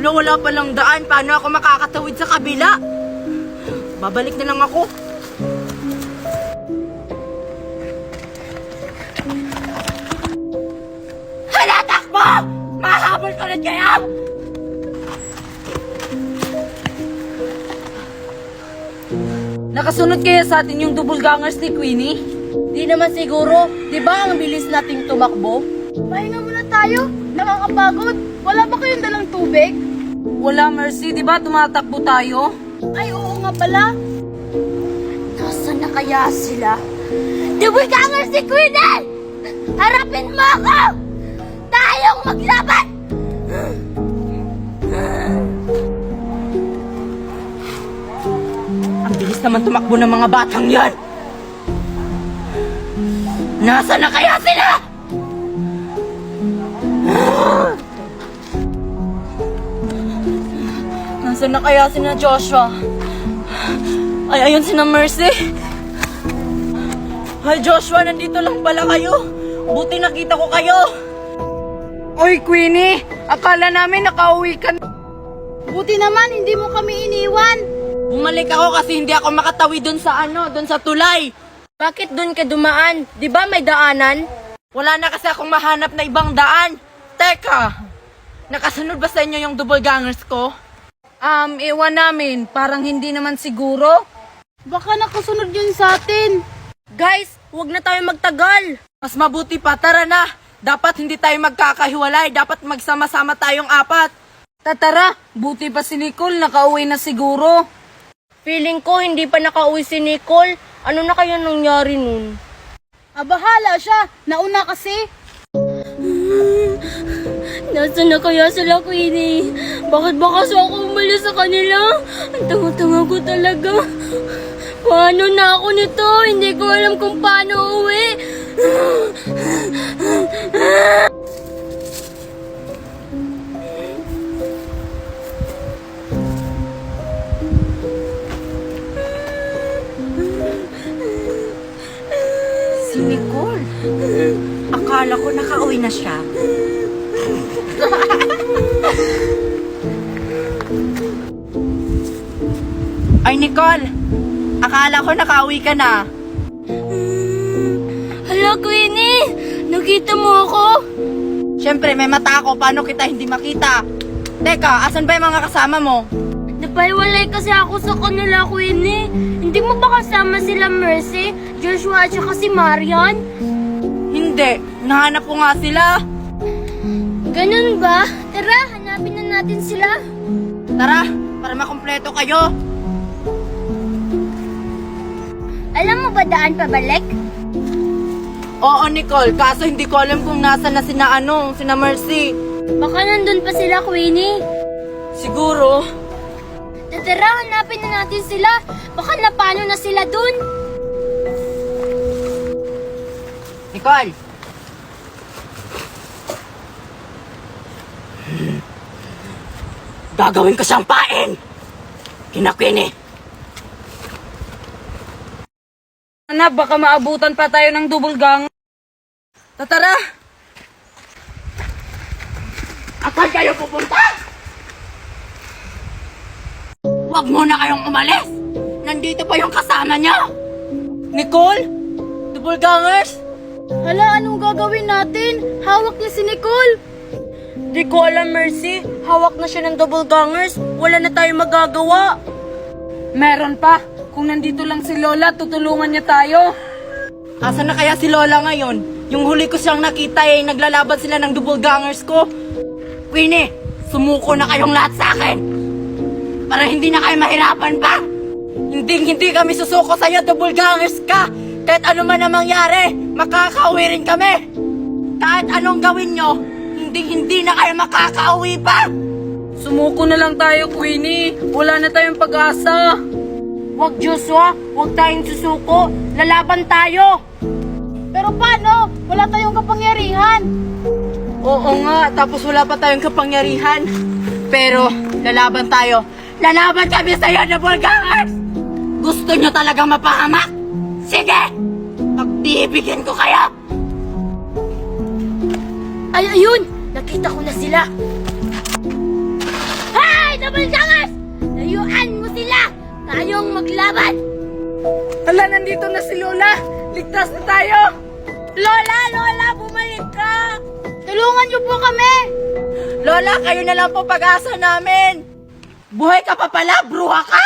Hala, wala palang daan. Paano ako makakatawid sa kabila? Babalik na lang ako. Hala, takbo! Makahabol ko ulit kayo! Nakasunod kaya sa atin yung double gangers ni Queenie? Di naman siguro. Di ba ang bilis nating tumakbo? Pahinga muna tayo. Nakakapagod. Wala ba kayong dalang tubig? Wala, Mercy. Di ba tumatakbo tayo? Ay, oo nga pala. Nasaan na kaya sila? Double gangers si Queenie! Harapin mo ako! Tayong maglaban! Ang bilis naman tumakbo ng mga batang yan! Nasaan na kaya sila? Nasaan na kaya si na Joshua? Ay, ayun si na Mercy. Ay, Joshua, nandito lang pala kayo. Buti nakita ko kayo. Oy, Queenie! Akala namin nakauwi ka na. Buti naman, hindi mo kami iniwan. Bumalik ako kasi hindi ako makatawi dun sa dun sa tulay. Bakit doon ka dumaan? Di ba may daanan? Wala na kasi akong mahanap na ibang daan. Teka, nakasunod ba sa inyo yung double gangers ko? Iwan namin. Parang hindi naman siguro. Baka nakasunod yun sa atin. Guys, huwag na tayo magtagal. Mas mabuti pa, tara na. Dapat hindi tayo magkakahiwalay. Dapat magsama-sama tayong apat. Tatara, buti pa si Nicole. Nakauwi na siguro. Feeling ko hindi pa nakauwi si Nicole. Ano na kaya nangyari nun? Bahala siya. Nauna kasi. Nasaan na kaya sila, Queenie? Bakit ba kasi ako umalis sa kanila? Ang tanga-tanga ko talaga. Paano na ako nito? Hindi ko alam kung paano uwi. Si Nicole. Akala ko nakauwi na siya. Ay, Nicole. Akala ko nakauwi ka na. Hala, Queenie! Nakita mo ako? Siyempre, may mata ako. Paano kita hindi makita? Teka, asan ba yung mga kasama mo? Napaiwalay kasi ako sa kanila, Queenie. Hindi mo ba kasama sila Mercy, Joshua at saka si Marian? Hindi. Nahanap ko nga sila. Ganun ba? Tara, hanapin na natin sila. Tara, para makumpleto kayo. Alam mo ba daan pabalik? Oo, Nicole. Kaso hindi ko alam kung nasa na sina Mercy. Baka nandun pa sila, Queenie. Siguro. Tara, hanapin na natin sila. Baka napano na sila dun. Nicole. Gagawin ko siyang pain. Kina Queenie. Anak, baka maabutan pa tayo ng double gang. Tatara. Akan kayo pupunta? Huwag muna kayong umalis. Nandito pa yung kasama niya. Nicole? Double gangers? Hala, anong gagawin natin? Hawak niya si Nicole. Di ko alam, Mercy. Hawak na siya ng double gangers. Wala na tayong magagawa. Meron pa. Kung nandito lang si Lola, tutulungan niya tayo. Asan na kaya si Lola ngayon? Yung huli ko siyang nakita naglalaban sila ng double gangers ko. Queenie, sumuko na kayong lahat sa akin. Para hindi na kayo mahirapan pa. Hindi kami susuko sa'yo, double gangers ka. Kahit ano man ang mangyari, makakauwi rin kami. Kahit anong gawin nyo, hindi na kayo makakauwi pa. Sumuko na lang tayo, Queenie. Wala na tayong pag-asa. Huwag, Joshua. Huwag tayong susuko. Lalaban tayo. Pero paano? Wala tayong kapangyarihan. Oo nga, tapos wala pa tayong kapangyarihan. Pero, lalaban tayo. Lalaban kami sa'yo, double gangers! Gusto nyo talagang mapahamak? Sige! Pagbibigyan ko kayo! Ay, ayun! Nakita ko na sila. Ha! double gangers! Layuan mo sila! Tayong maglaban! Hala, nandito na si Lola! Ligtas na tayo! Lola! Lola! Bumalik ka! Tulungan niyo po kami! Lola, kayo na lang po pag-asa namin! Buhay ka pa pala, bruha ka!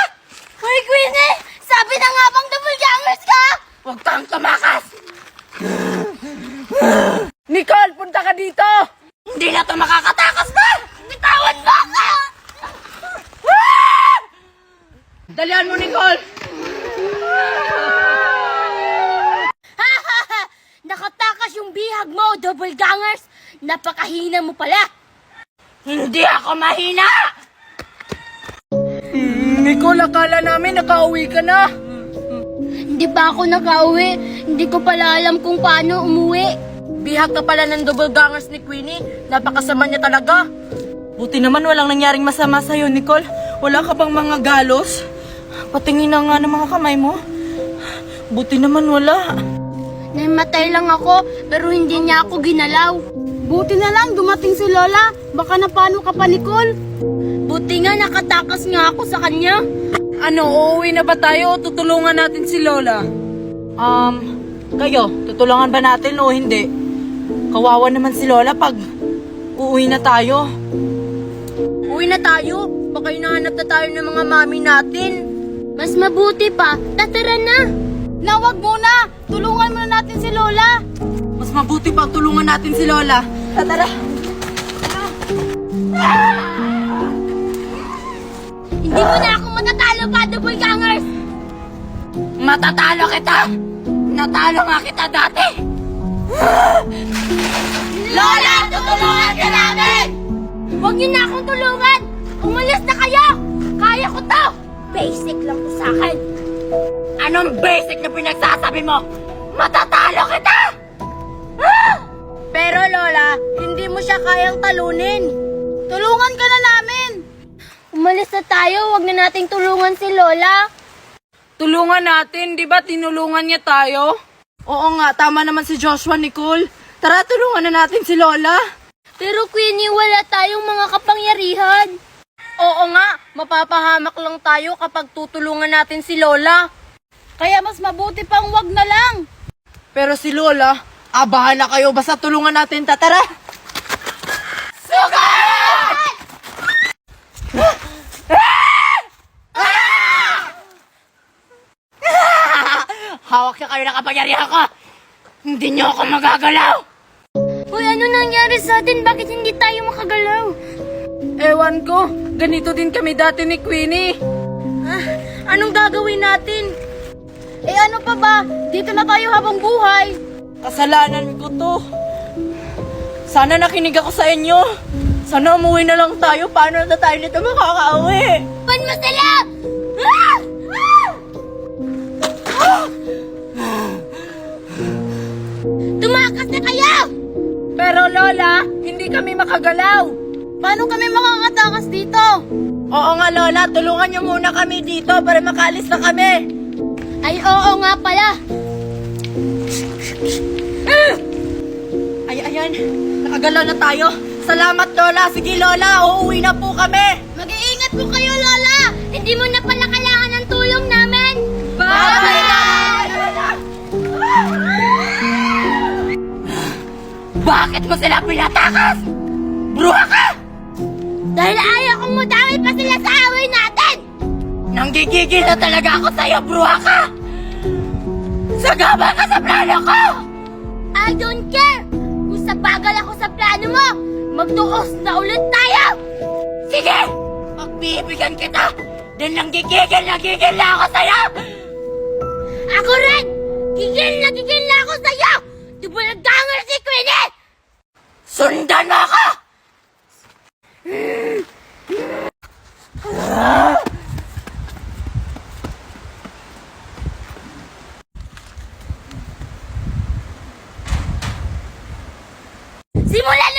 Hoy, Queenie! Sabi na nga bang double gangers ka? Huwag kang tumakas! Nicole, punta ka dito! Hindi na to makakatakas na! Bitawan mo ako! Dalihan mo, Nicole! Nakatakas yung bihag mo, double gangers! Napakahina mo pala! Hindi ako mahina! Nicole, akala namin nakauwi ka na! Hindi pa ako nakauwi. Hindi ko pala alam kung paano umuwi. Bihag ka pala ng double gangers ni Queenie. Napakasama niya talaga. Buti naman walang nangyaring masama sa'yo, Nicole. Wala ka bang mga galos? Patingin na nga ng mga kamay mo. Buti naman wala. Namatay lang ako, pero hindi niya ako ginalaw. Buti na lang dumating si Lola. Baka napano ka pa, Nicole. Buti nga nakatakas nga ako sa kanya. Ano, uuwi na ba tayo o tutulungan natin si Lola? Kayo, tutulungan ba natin o hindi? Kawawa naman si Lola pag uuwi na tayo. Uwi na tayo. Baka hinahanap na tayo ng mga mami natin. Mas mabuti pa, tatara na. Nawag muna! Tulungan muna natin si Lola! Mas mabuti pa tulungan natin si Lola. Tara. Hindi mo na ako matatalo pa, double gangers. Matatalo kita! Natalo nga kita dati! Lola, tutulungan ka namin! Huwag niyo na akong tulungan! Umalis na kayo! Kaya ko to! Basic lang to sa akin. Anong basic na pinagsasabi mo? Matatalo kita! Pero Lola, hindi mo siya kayang talunin. Tulungan ka na namin! Umalis na tayo, huwag na nating tulungan si Lola. Tulungan natin, di ba tinulungan niya tayo? Oo nga, tama naman si Joshua, Nicole. Tara, tulungan na natin si Lola. Pero Queenie, wala tayong mga kapangyarihan. Oo nga, mapapahamak lang tayo kapag tutulungan natin si Lola. Kaya mas mabuti pang wag na lang. Pero si Lola, bahala kayo. Basta tulungan natin. Tara! Hawak na kayo ng kapangyarihan ko! Hindi niyo ako magagalaw! Uy, ano nangyari sa atin? Bakit hindi tayo makagalaw? Ewan ko, ganito din kami dati ni Queenie. Anong gagawin natin? Ano pa ba? Dito na tayo habang buhay. Kasalanan ko to. Sana nakinig ako sa inyo. Sana umuwi na lang tayo. Paano na tayo nito makakauwi? Pan mo sila! Tumakas na kayo! Pero Lola, hindi kami makagalaw. Paano kami makakatakas dito? Oo nga, Lola. Tulungan niyo muna kami dito para makaalis na kami. Ay, oo nga pala. Ay, ayan. Nakagalaw na tayo. Salamat, Lola. Sige, Lola. Uuwi na po kami. Mag-iingat po kayo, Lola! Hindi mo na pala kailangan ng tulong namin! Bakit mo sila pinatakas? Bruha ka! Dahil ayaw kong madami pa sila sa away natin! Nanggigigil na talaga ako sa'yo, bruha ka! Sagabal ka sa plano ko! I don't care! Kung sabagal ako sa plano mo, magtuos na ulit tayo! Sige! Pagbibigyan kita! Dahil nanggigigil na ako sa'yo! Ako rin! Gigil na ako sa'yo! Dubulaganger si Queenie! Sundan mo ako! Simulan